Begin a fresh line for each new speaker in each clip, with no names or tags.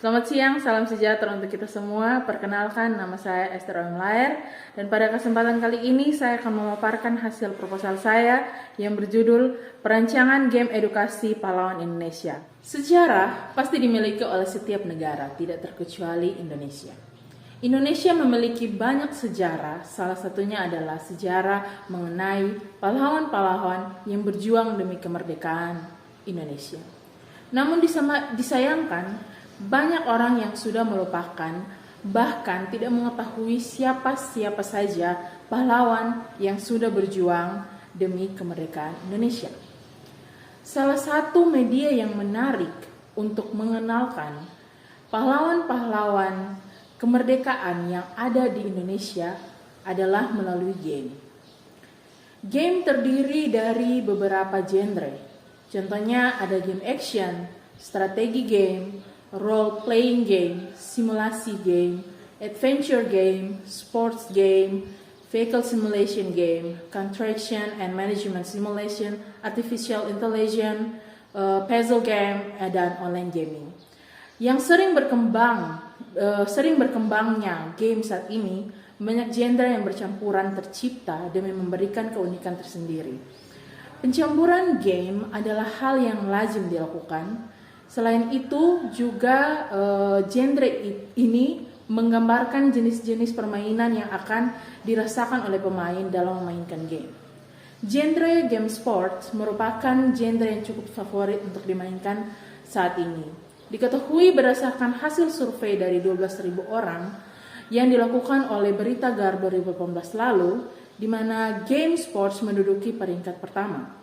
Selamat siang, salam sejahtera untuk kita semua. Perkenalkan, nama saya Esther Omlaer dan pada kesempatan kali ini saya akan memaparkan hasil proposal saya yang berjudul Perancangan Game Edukasi Pahlawan Indonesia. Sejarah pasti dimiliki oleh setiap negara, tidak terkecuali Indonesia. Indonesia memiliki banyak sejarah, salah satunya adalah sejarah mengenai pahlawan-pahlawan yang berjuang demi kemerdekaan Indonesia. Namun disayangkan, banyak orang yang sudah melupakan, bahkan tidak mengetahui siapa-siapa saja pahlawan yang sudah berjuang demi kemerdekaan Indonesia. Salah satu media yang menarik untuk mengenalkan pahlawan-pahlawan kemerdekaan yang ada di Indonesia adalah melalui game. Game terdiri dari beberapa genre. Contohnya ada game action, strategi game, role-playing game, simulasi game, adventure game, sports game, vehicle simulation game, contraction and management simulation, artificial intelligence, puzzle game, dan online gaming. Yang sering berkembangnya game saat ini, banyak genre yang bercampuran tercipta demi memberikan keunikan tersendiri. Pencampuran game adalah hal yang lazim dilakukan. Selain itu juga genre ini menggambarkan jenis-jenis permainan yang akan dirasakan oleh pemain dalam memainkan game. Genre game sport merupakan genre yang cukup favorit untuk dimainkan saat ini. Diketahui berdasarkan hasil survei dari 12.000 orang yang dilakukan oleh Berita Gar 2018 lalu, di mana game sports menduduki peringkat pertama.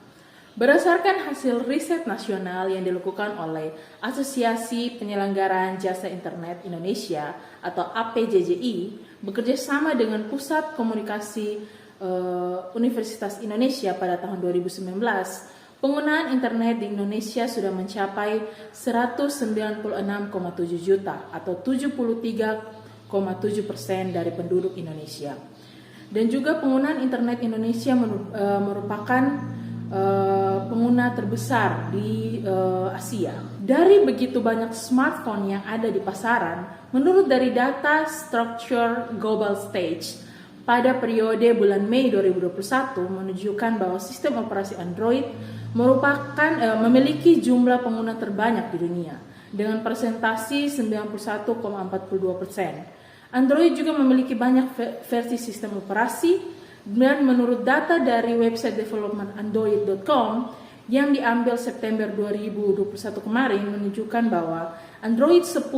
Berdasarkan hasil riset nasional yang dilakukan oleh Asosiasi Penyelenggaraan Jasa Internet Indonesia atau APJJI bekerja sama dengan Pusat Komunikasi Universitas Indonesia pada tahun 2019, penggunaan internet di Indonesia sudah mencapai 196,7 juta atau 73,7% dari penduduk Indonesia. Dan juga penggunaan internet Indonesia merupakan pengguna terbesar di Asia. Dari begitu banyak smartphone yang ada di pasaran, menurut dari data Structure Global Stage pada periode bulan Mei 2021 menunjukkan bahwa sistem operasi Android memiliki jumlah pengguna terbanyak di dunia dengan persentase 91,42%. Android juga memiliki banyak versi sistem operasi. Dan menurut data dari website development android.com yang diambil September 2021 kemarin menunjukkan bahwa Android 10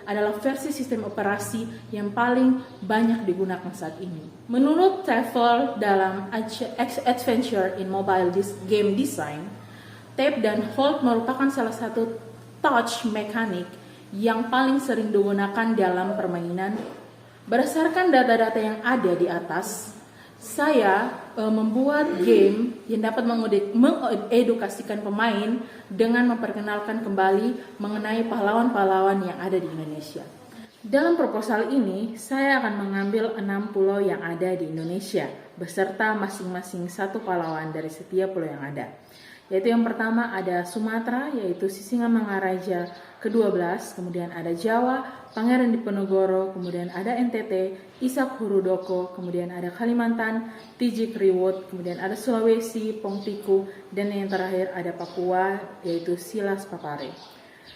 adalah versi sistem operasi yang paling banyak digunakan saat ini. Menurut TOEFL dalam Adventure in Mobile Game Design, tap dan hold merupakan salah satu touch mechanic yang paling sering digunakan dalam permainan. Berdasarkan data-data yang ada di atas, saya membuat game yang dapat mengedukasikan pemain dengan memperkenalkan kembali mengenai pahlawan-pahlawan yang ada di Indonesia. Dalam proposal ini, saya akan mengambil 6 pulau yang ada di Indonesia beserta masing-masing satu pahlawan dari setiap pulau yang ada. Yaitu yang pertama ada Sumatera, yaitu Sisingamangaraja ke-12, kemudian ada Jawa, Pangeran Diponegoro, kemudian ada NTT, Isak Hurudoko, kemudian ada Kalimantan, Tiji Kriwut, kemudian ada Sulawesi, Pongtiku, dan yang terakhir ada Papua, yaitu Silas Papare.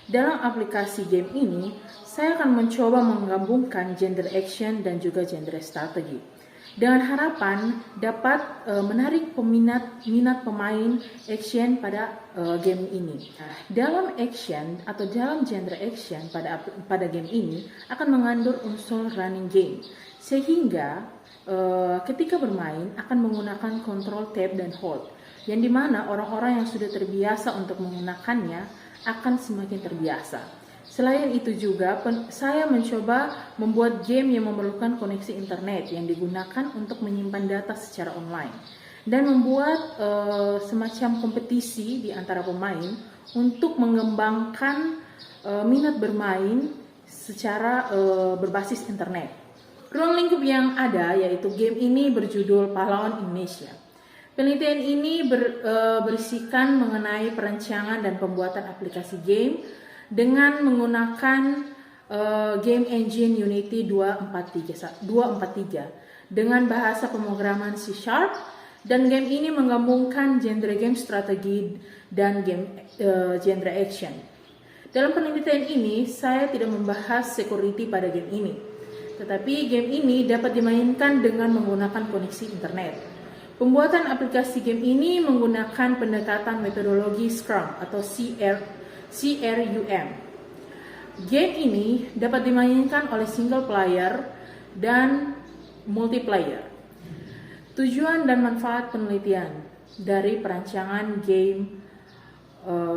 Dalam aplikasi game ini, saya akan mencoba menggabungkan genre action dan juga genre strategi. Dengan harapan dapat menarik minat pemain action pada game ini. Dalam action atau dalam genre action pada game ini akan mengandung unsur running game, sehingga ketika bermain akan menggunakan control tab dan hold, yang dimana orang-orang yang sudah terbiasa untuk menggunakannya akan semakin terbiasa. Selain itu juga, saya mencoba membuat game yang memerlukan koneksi internet yang digunakan untuk menyimpan data secara online dan membuat semacam kompetisi di antara pemain untuk mengembangkan minat bermain secara berbasis internet. Ruang lingkup yang ada yaitu game ini berjudul Pahlawan Indonesia. Penelitian ini berisikan mengenai perancangan dan pembuatan aplikasi game dengan menggunakan game engine Unity 243 dengan bahasa pemrograman C# dan game ini menggabungkan genre game strategi dan game genre action. Dalam penelitian ini, saya tidak membahas security pada game ini, tetapi game ini dapat dimainkan dengan menggunakan koneksi internet. Pembuatan aplikasi game ini menggunakan pendekatan metodologi Scrum atau CRUM. Game ini dapat dimainkan oleh single player dan multiplayer. Tujuan dan manfaat penelitian dari perancangan game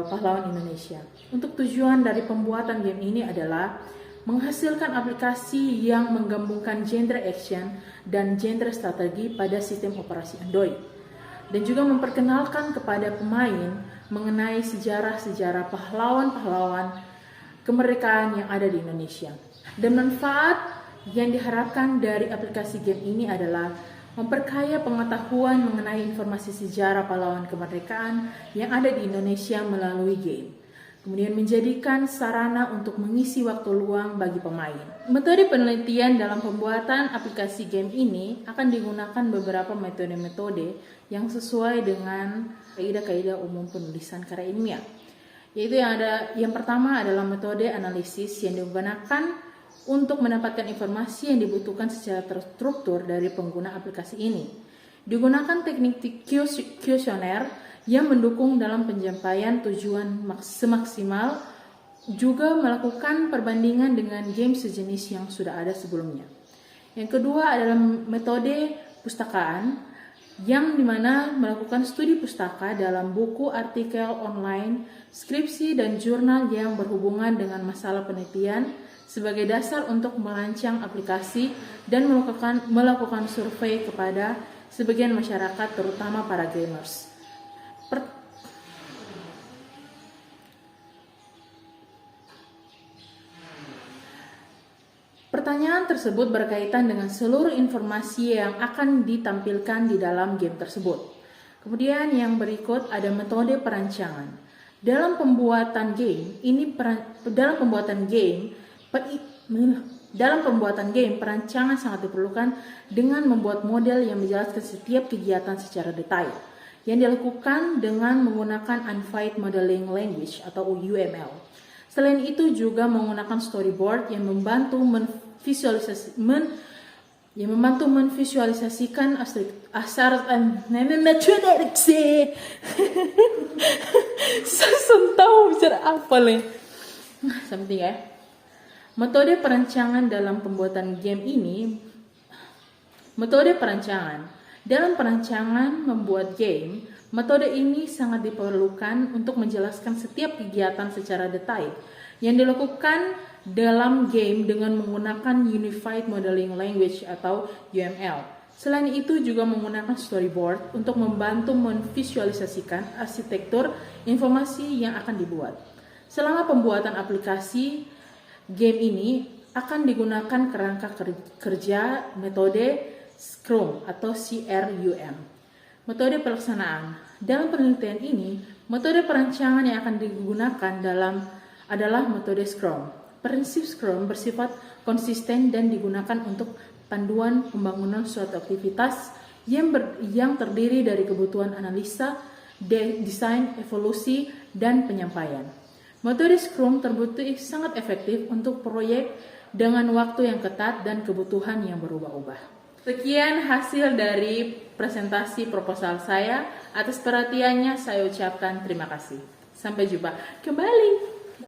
Pahlawan Indonesia. Untuk tujuan dari pembuatan game ini adalah menghasilkan aplikasi yang menggabungkan genre action dan genre strategi pada sistem operasi Android, dan juga memperkenalkan kepada pemain mengenai sejarah-sejarah pahlawan-pahlawan kemerdekaan yang ada di Indonesia. Dan manfaat yang diharapkan dari aplikasi game ini adalah memperkaya pengetahuan mengenai informasi sejarah pahlawan kemerdekaan yang ada di Indonesia melalui game. Kemudian menjadikan sarana untuk mengisi waktu luang bagi pemain. Metode penelitian dalam pembuatan aplikasi game ini akan digunakan beberapa metode-metode yang sesuai dengan kaidah-kaidah umum penulisan karya ilmiah. Yaitu yang pertama adalah metode analisis yang digunakan untuk mendapatkan informasi yang dibutuhkan secara terstruktur dari pengguna aplikasi ini. Digunakan teknik kuesioner yang mendukung dalam penyampaian tujuan semaksimal, juga melakukan perbandingan dengan game sejenis yang sudah ada sebelumnya. Yang kedua adalah metode pustakaan, yang dimana melakukan studi pustaka dalam buku, artikel online, skripsi, dan jurnal yang berhubungan dengan masalah penelitian sebagai dasar untuk merancang aplikasi dan melakukan survei kepada sebagian masyarakat, terutama para gamers. Pertanyaan tersebut berkaitan dengan seluruh informasi yang akan ditampilkan di dalam game tersebut. Kemudian yang berikut ada metode perancangan. Dalam pembuatan game, perancangan sangat diperlukan dengan membuat model yang menjelaskan setiap kegiatan secara detail, yang dilakukan dengan menggunakan Unified Modeling Language atau UML. Selain itu juga menggunakan storyboard yang membantu memvisualisasikan asar tahu bicara apa nih? Something ya. Metode perancangan dalam pembuatan game ini. Metode perancangan dalam perancangan membuat game. Metode ini sangat diperlukan untuk menjelaskan setiap kegiatan secara detail yang dilakukan dalam game dengan menggunakan Unified Modeling Language atau UML. Selain itu juga menggunakan storyboard untuk membantu memvisualisasikan arsitektur informasi yang akan dibuat. Selama pembuatan aplikasi game ini akan digunakan kerangka kerja metode Scrum atau CRUM. Metode pelaksanaan. Dalam penelitian ini, metode perancangan yang akan digunakan adalah metode Scrum. Prinsip Scrum bersifat konsisten dan digunakan untuk panduan pembangunan suatu aktivitas yang terdiri dari kebutuhan analisa, desain, evolusi, dan penyampaian. Metode Scrum terbukti sangat efektif untuk proyek dengan waktu yang ketat dan kebutuhan yang berubah-ubah. Sekian hasil dari presentasi proposal saya. Atas perhatiannya saya ucapkan terima kasih. Sampai jumpa kembali.